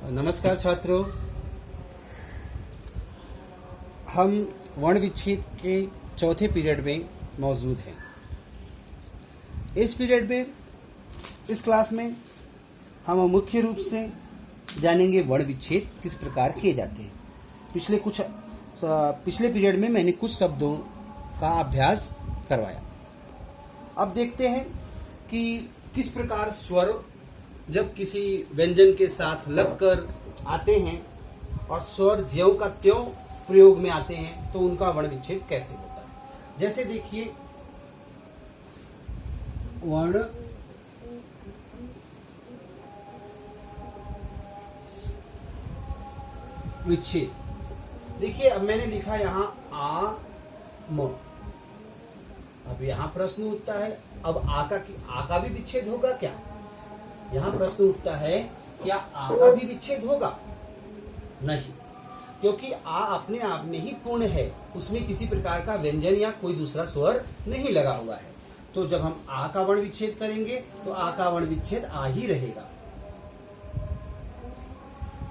नमस्कार छात्रों, हम वर्ण विच्छेद के चौथे पीरियड में मौजूद हैं। इस पीरियड में, इस क्लास में हम मुख्य रूप से जानेंगे वर्ण विच्छेद किस प्रकार किए जाते हैं। पिछले पीरियड में मैंने कुछ शब्दों का अभ्यास करवाया। अब देखते हैं कि किस प्रकार स्वर जब किसी व्यंजन के साथ लगकर आते हैं और स्वर ज्यों का त्यों प्रयोग में आते हैं तो उनका वर्ण विच्छेद कैसे होता है। जैसे देखिए, वर्ण विच्छेद। देखिए, अब मैंने लिखा यहां आ म। अब यहां प्रश्न उठता है, अब आ का भी विच्छेद होगा क्या? यहां प्रश्न उठता है, क्या आ का भी विच्छेद होगा? नहीं, क्योंकि आ अपने आप में ही पूर्ण है, उसमें किसी प्रकार का व्यंजन या कोई दूसरा स्वर नहीं लगा हुआ है। तो जब हम आ का वर्ण विच्छेद करेंगे तो आ का वर्ण विच्छेद आ ही रहेगा,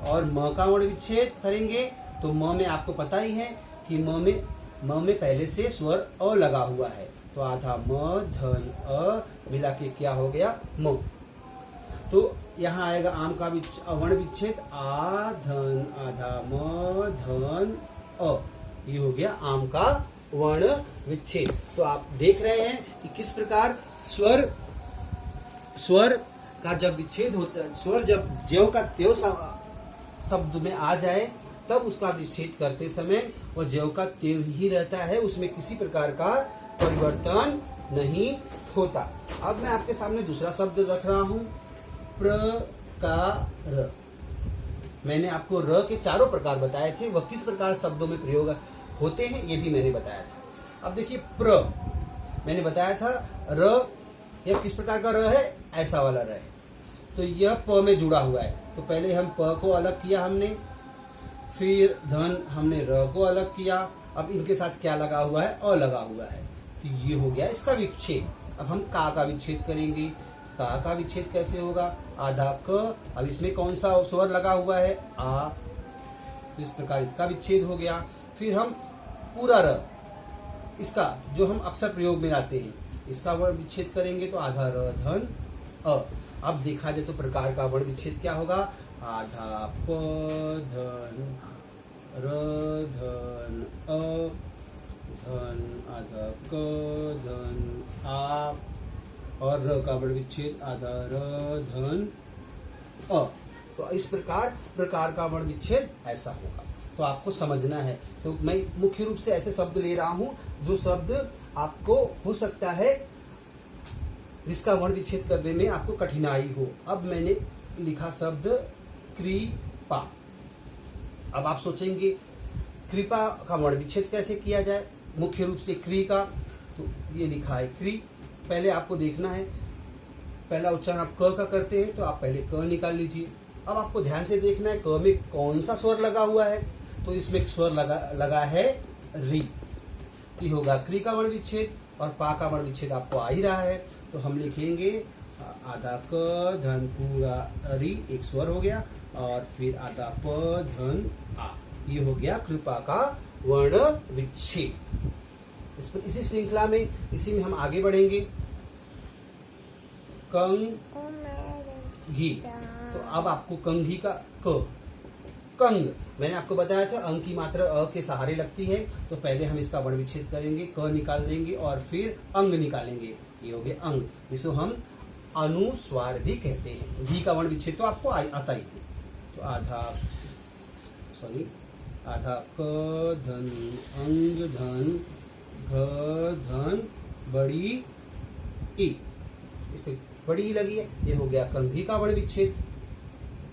और म का वर्ण विच्छेद करेंगे तो म में आपको पता ही है कि म में पहले से स्वर अ लगा हुआ है, तो आधा म धन अ मिला के क्या हो गया? म। तो यहाँ आएगा आम का वर्ण विच्छेद आ धन आधा म धन अ, ये हो गया आम का वर्ण विच्छेद। तो आप देख रहे हैं कि किस प्रकार स्वर का जब विच्छेद होता है, स्वर जब ज्यों का त्यों शब्द में आ जाए तब उसका विच्छेद करते समय वो ज्यों का त्यों ही रहता है, उसमें किसी प्रकार का परिवर्तन नहीं होता। अब मैं आपके सामने दूसरा शब्द रख रहा हूं, प्रकार। मैंने आपको र के चारों प्रकार बताए थे, वह किस प्रकार शब्दों में प्रयोग होते हैं ये भी मैंने बताया था। अब देखिए, प्र मैंने बताया था, र यह किस प्रकार का र है? ऐसा वाला र है, तो यह प में जुड़ा हुआ है। तो पहले हम प को अलग किया हमने, फिर धन हमने र को अलग किया, अब इनके साथ क्या लगा हुआ है? अ लगा हुआ है, तो ये हो गया इसका विच्छेद। अब हम का विच्छेद करेंगे। का विच्छेद कैसे होगा? आधा क, अब इसमें कौन सा स्वर लगा हुआ है? आ, तो इस प्रकार इसका विच्छेद हो गया। फिर हम पूरा र, इसका जो हम अक्सर प्रयोग में लाते हैं, इसका वर्ण विच्छेद करेंगे तो आधा र धन अ। अब देखा जाए तो प्रकार का वर्ण विच्छेद क्या होगा? आधा प धन र धन अ धन आधा क धन आ, और र का वर्ण विच्छेद आधा र धन अ। तो इस प्रकार का वर्ण विच्छेद ऐसा होगा। तो आपको समझना है, तो मैं मुख्य रूप से ऐसे शब्द ले रहा हूं जो शब्द आपको हो सकता है जिसका वर्ण विच्छेद करने में आपको कठिनाई हो। अब मैंने लिखा शब्द कृपा। अब आप सोचेंगे कृपा का वर्ण विच्छेद कैसे किया जाए? मुख्य रूप से क्री का, तो ये लिखा है क्री। पहले आपको देखना है, पहला उच्चारण आप क का करते हैं तो आप पहले क निकाल लीजिए। अब आपको ध्यान से देखना है क में कौन सा स्वर लगा हुआ है, तो इसमें स्वर लगा है री, ये होगा क्री का वर्ण विच्छेद। और पा का वर्ण विच्छेद आपको आ ही रहा है, तो हम लिखेंगे आधा क धन पूरा री, एक स्वर हो गया, और फिर आधा प धन आ, ये हो गया कृपा का वर्ण विच्छेद। इसी श्रृंखला में, इसी में हम आगे बढ़ेंगे। कंघी, तो अब आपको कंघी का कंग, मैंने आपको बताया था अंग की मात्रा अ के सहारे लगती है, तो पहले हम इसका वर्ण विच्छेद करेंगे, क निकाल देंगे और फिर अंग निकालेंगे, ये हो गए अंग, जिसको हम अनुस्वार भी कहते हैं। घी का वर्ण विच्छेद तो आपको आता ही है, तो आधा क धन अंग धन घ धन बड़ी ई, इस पे बड़ी ई लगी है, ये हो गया कंघी का वर्ण विच्छेद।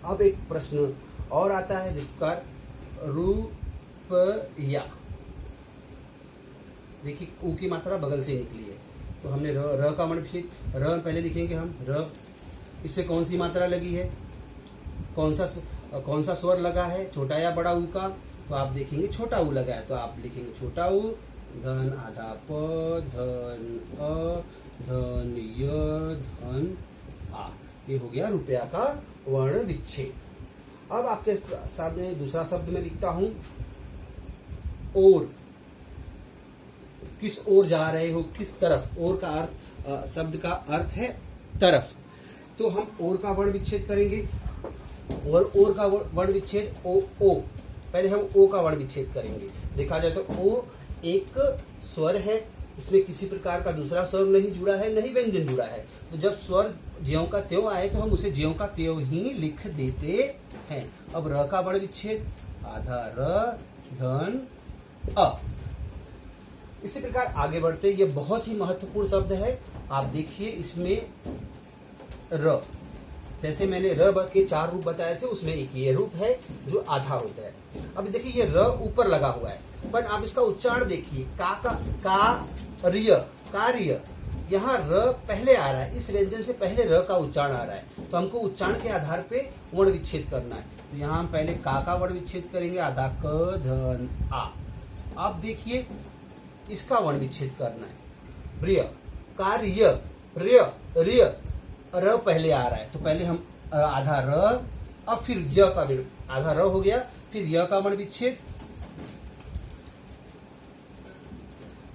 अब एक प्रश्न और आता है जिसका रुपया। देखिए, ऊ की मात्रा बगल से निकली है, तो हमने र का वर्ण विच्छेद, र पहले लिखेंगे हम र, इस पे कौन सी मात्रा लगी है, कौन सा स्वर लगा है, छोटा या बड़ा ऊ का? तो आप देखेंगे छोटा ऊ लगा है, तो आप लिखेंगे छोटा ऊ, धन आधा प धन अ धन य धन आ, ये हो गया रुपया का वर्ण विच्छेद। अब आपके सामने दूसरा शब्द मैं लिखता हूं, और। किस ओर जा रहे हो, किस तरफ। ओर का अर्थ, शब्द का अर्थ है तरफ। तो हम ओर का वर्ण विच्छेद करेंगे, और ओर का वर्ण विच्छेद ओ। पहले हम ओ का वर्ण विच्छेद करेंगे। देखा जाए तो ओ एक स्वर है, इसमें किसी प्रकार का दूसरा स्वर नहीं जुड़ा है, नहीं व्यंजन जुड़ा है। तो जब स्वर ज्यों का त्यों आए तो हम उसे ज्यों का त्यों ही लिख देते हैं। अब र का वर्ण विच्छेद, आधा र धन अ। इसी प्रकार आगे बढ़ते, ये बहुत ही महत्वपूर्ण शब्द है। आप देखिए इसमें र, जैसे मैंने र के 4 रूप बताए थे, उसमें एक ये रूप है जो आधा होता है। अब देखिए ये र ऊपर लगा हुआ है, पर आप इसका उच्चारण देखिए, कार्य। यहाँ र पहले आ रहा है, इस व्यंजन से पहले र का उच्चारण आ रहा है, तो हमको उच्चारण के आधार पे वर्ण विच्छेद करना है। तो यहाँ हम पहले का वर्ण विच्छेद करेंगे, आधा क धन आ। आप देखिए इसका वर्ण विच्छेद करना है, प्रिय, कार्य, रिय, र पहले आ रहा है, तो पहले हम आधा र, अब फिर य का, आधा र हो गया, फिर य का वर्ण विच्छेद,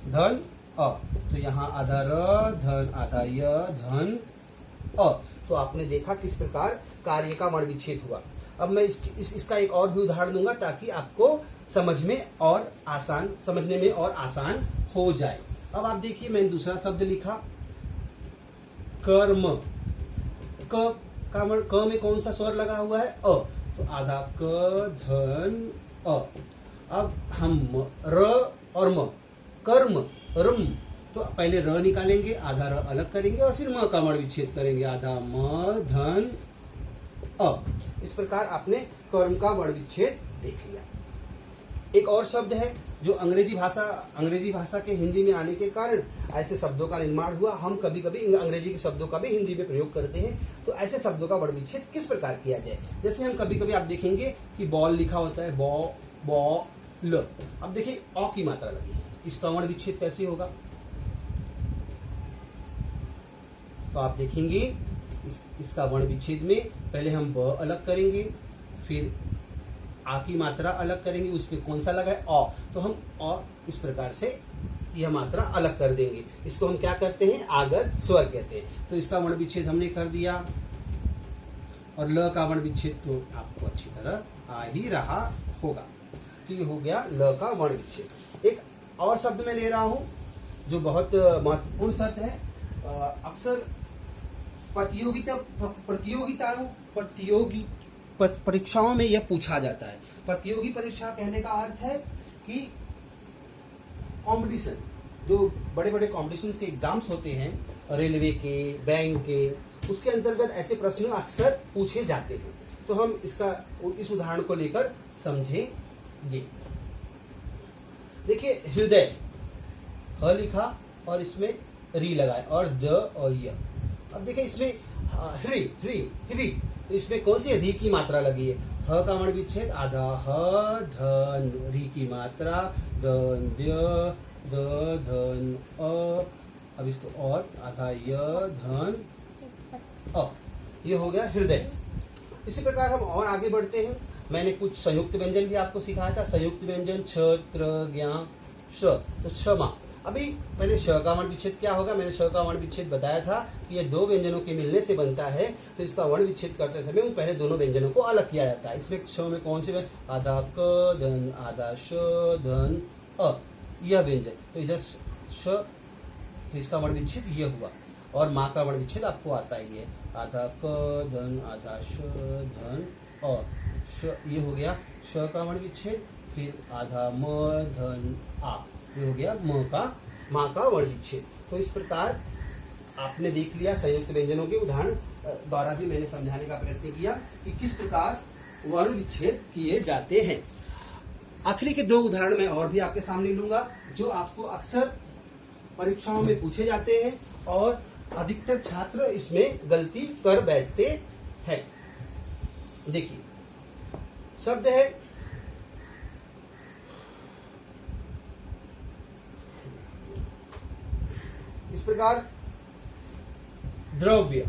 धन अ। तो यहाँ आधा र धन आधा य धन अ। तो आपने देखा किस प्रकार कार्य का वर्ण विच्छेद हुआ। अब मैं इसका एक और भी उदाहरण दूंगा ताकि आपको समझने में और आसान हो जाए। अब आप देखिए मैंने दूसरा शब्द लिखा, कर्म। क में कौन सा स्वर लगा हुआ है, अ। तो आधा क धन अ। अब हम र और म, कर्म, रम। तो पहले र निकालेंगे, आधा र अलग करेंगे, और फिर म का वर्ण विच्छेद करेंगे, आधा म धन अ। इस प्रकार आपने कर्म का वर्ण विच्छेद देख लिया। एक और शब्द है जो अंग्रेजी भाषा के हिंदी में आने के कारण ऐसे शब्दों का निर्माण हुआ। हम कभी कभी अंग्रेजी के शब्दों का भी हिंदी में प्रयोग करते हैं। तो ऐसे शब्दों का वर्ण विच्छेद किस प्रकार किया जाए, जैसे हम कभी कभी आप देखेंगे कि बॉल लिखा होता है, बॉल। अब देखिए अ की मात्रा लगी है, इसका वर्ण विच्छेद कैसे होगा। तो आप देखेंगे इसका वर्ण विच्छेद में पहले हम ब अलग करेंगे, फिर आ की मात्रा अलग करेंगे, उसमें कौन सा लगा है, अ। तो हम अ इस प्रकार से यह मात्रा अलग कर देंगे। इसको हम क्या करते हैं, आगत स्वर कहते हैं। तो इसका वर्ण विच्छेद हमने कर दिया, और ल का वर्ण विच्छेद तो आपको अच्छी तरह आ ही रहा होगा। तो ये हो गया ल का वर्ण विच्छेद। एक और शब्द मैं ले रहा हूं जो बहुत महत्वपूर्ण शब्द है। अक्सर परीक्षाओं में यह पूछा जाता है। प्रतियोगी परीक्षा कहने का अर्थ है कि कंपटीशन, जो बड़े बड़े कंपटीशन के एग्जाम्स होते हैं, रेलवे के, बैंक के, उसके अंतर्गत ऐसे प्रश्न अक्सर पूछे जाते हैं। तो हम इस उदाहरण को लेकर समझेंगे। देखिए हृदय, ह लिखा और इसमें री लगाए, और द और य। अब देखिए इसमें ह्री, तो इसमें कौन सी री की मात्रा लगी है, ह का वर्ण विच्छेद, आधा ह धन, री की मात्रा धन द्य द धन अ। अब इसको और आधा य धन अ। ये हो गया हृदय। इसी प्रकार हम और आगे बढ़ते हैं। मैंने कुछ संयुक्त व्यंजन भी आपको सिखाया था। संयुक्त व्यंजन छत्र ज्ञ श, तो क्षमा। अभी पहले श का वर्ण विच्छेद क्या होगा, मैंने श का वर्ण विच्छेद बताया था कि ये दो व्यंजनों के मिलने से बनता है। तो इसका वर्ण विच्छेद करते समय पहले दोनों व्यंजनों को अलग किया जाता है। इसमें श में कौन से, आधा क धन आधा श धन अ, यह व्यंजन। तो इधर श, तो इसका वर्ण विच्छेद ये हुआ। और माँ का वर्ण विच्छेद आपको आता ही है, आधा क धन आधा श धन अ, श, ये हो गया श का वर्ण विच्छेद। फिर आधा म धन आ, ये हो गया माँ का वर्ण विच्छेद। तो इस प्रकार आपने देख लिया, संयुक्त व्यंजनों के उदाहरण द्वारा भी मैंने समझाने का प्रयत्न किया कि किस प्रकार वर्ण विच्छेद किए जाते हैं। आखिरी के दो उदाहरण मैं और भी आपके सामने लूंगा जो आपको अक्सर परीक्षाओं में पूछे जाते हैं और अधिकतर छात्र इसमें गलती कर बैठते हैं। देखिए शब्द है इस प्रकार द्रव्य।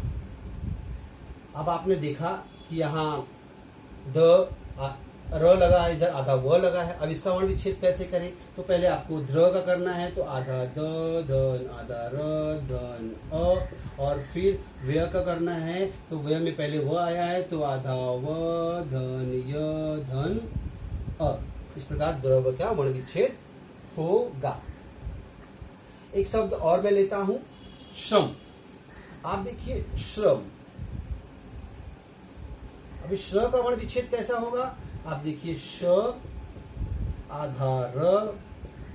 अब आपने देखा कि यहाँ द र लगा है इधर, आधा व लगा है। अब इसका वर्ण विच्छेद कैसे करें? तो पहले आपको ध्र का करना है, तो आधा द धन आधा र धन अ, और फिर व्य का करना है, तो व्य में पहले व आया है तो आधा व धन य धन अ। इस प्रकार द्रव का वर्ण विच्छेद होगा। एक शब्द और मैं लेता हूं, श्रम। आप देखिए श्रम, अभी श्र का वर्ण विच्छेद कैसा होगा? आप देखिए श आधा र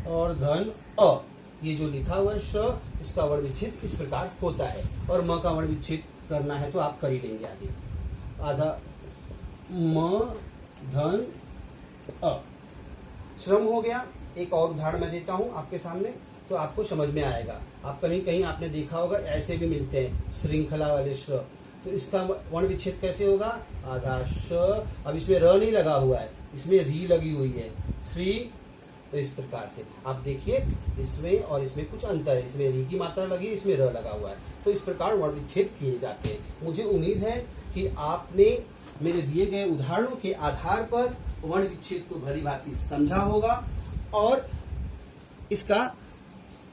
और धन अ, ये जो लिखा हुआ है श, इसका वर्ण विच्छेद इस प्रकार होता है। और म का वर्ण विच्छेद करना है तो आप कर ही लेंगे आगे, आधा म धन अ। श्रम हो गया। एक और उदाहरण मैं देता हूं आपके सामने, तो आपको समझ में आएगा। आप कहीं कहीं आपने देखा होगा ऐसे भी मिलते हैं श्रृंखला वाले श्र, तो इसका वर्ण विच्छेद कैसे होगा? आधा श, अब इसमें र नहीं लगा हुआ है, इसमें री लगी हुई है, श्री। तो इस प्रकार से आप देखिए इसमें और इसमें कुछ अंतर है, इसमें री की मात्रा लगी है, इसमें र लगा हुआ है। तो इस प्रकार वर्ण विच्छेद किए जाते हैं। मुझे उम्मीद है कि आपने मेरे दिए गए उदाहरणों के आधार पर वर्ण विच्छेद को भली भांति समझा होगा और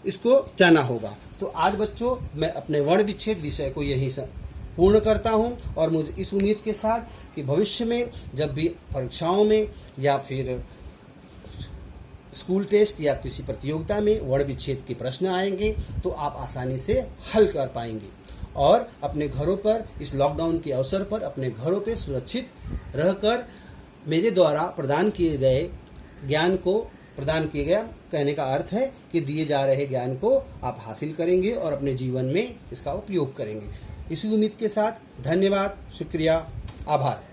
इसको जाना होगा। तो आज बच्चों मैं अपने वर्ण विच्छेद विषय को यहीं से पूर्ण करता हूं, और मुझे इस उम्मीद के साथ कि भविष्य में जब भी परीक्षाओं में या फिर स्कूल टेस्ट या किसी प्रतियोगिता में वर्ण विच्छेद के प्रश्न आएंगे तो आप आसानी से हल कर पाएंगे, और अपने घरों पर इस लॉकडाउन के अवसर पर अपने घरों पे सुरक्षित रहकर मेरे द्वारा प्रदान किए गए ज्ञान को प्रदान किया गया, कहने का अर्थ है कि दिए जा रहे ज्ञान को आप हासिल करेंगे और अपने जीवन में इसका उपयोग करेंगे। इसी उम्मीद के साथ धन्यवाद, शुक्रिया, आभार।